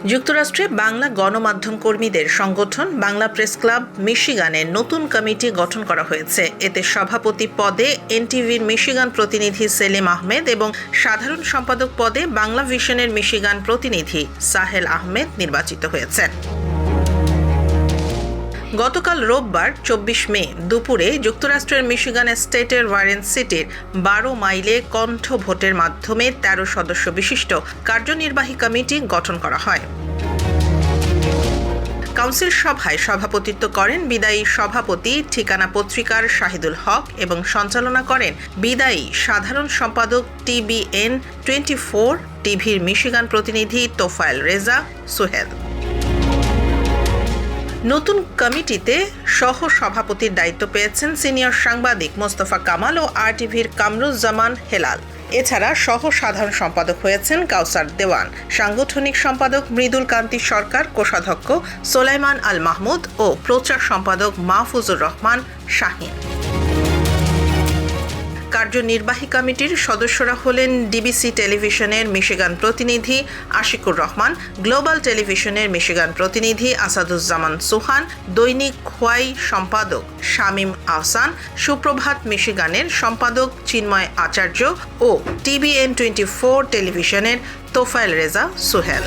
যুক্তরাষ্ট্রে বাংলা গণমাধ্যম কর্মীদের সংগঠন বাংলা প্রেস ক্লাব মিশিগানের নতুন কমিটি গঠন করা হয়েছে। এতে সভাপতি পদে এনটিভির মিশিগান প্রতিনিধি সেলিম আহমেদ এবং সাধারণ সম্পাদক পদে বাংলা ভিশনের মিশিগান প্রতিনিধি সাহেল আহমেদ নির্বাচিত হয়েছেন। গতকাল রোববার ২৪ মে দুপুরে যুক্তরাষ্ট্রের মিশিগান স্টেটের ওয়ারেন সিটির ১২ মাইলে কণ্ঠ ভোটের মাধ্যমে ১৩ সদস্য বিশিষ্ট কার্যনির্বাহী কমিটি গঠন করা হয়। কাউন্সিল সভায় সভাপতিত্ব করেন বিদায়ী সভাপতি ঠিকানা পত্রিকার শাহিদুল হক এবং সঞ্চালনা করেন বিদায়ী সাধারণ সম্পাদক TBN 24 টিভির মিশিগান প্রতিনিধি তোফায়েল রেজা সোহেল। নতুন কমিটিতে সহ সভাপতির দায়িত্ব পেয়েছেন সিনিয়র সাংবাদিক মোস্তফা কামাল ও RTVর কামরুজ্জামান হেলাল। এছাড়া সহ সাধারণ সম্পাদক হয়েছেন কাউসার দেওয়ান, সাংগঠনিক সম্পাদক মৃদুল কান্তি সরকার, কোষাধ্যক্ষ সোলাইমান আল মাহমুদ ও প্রচার সম্পাদক মাহফুজুর রহমান শাহীন। কার্যনির্বাহী কমিটির সদস্যরা হলেন ডিবিসি টেলিভিশনের মিশিগান প্রতিনিধি আশিকুর রহমান, গ্লোবাল টেলিভিশনের মিশিগান প্রতিনিধি আসাদুজ্জামান সুহান, দৈনিক খোয়াই সম্পাদক শামীম আহসান, সুপ্রভাত মিশিগানের সম্পাদক চিন্ময় আচার্য ও TBN 24 টেলিভিশনের তোফায়েল রেজা সোহেল।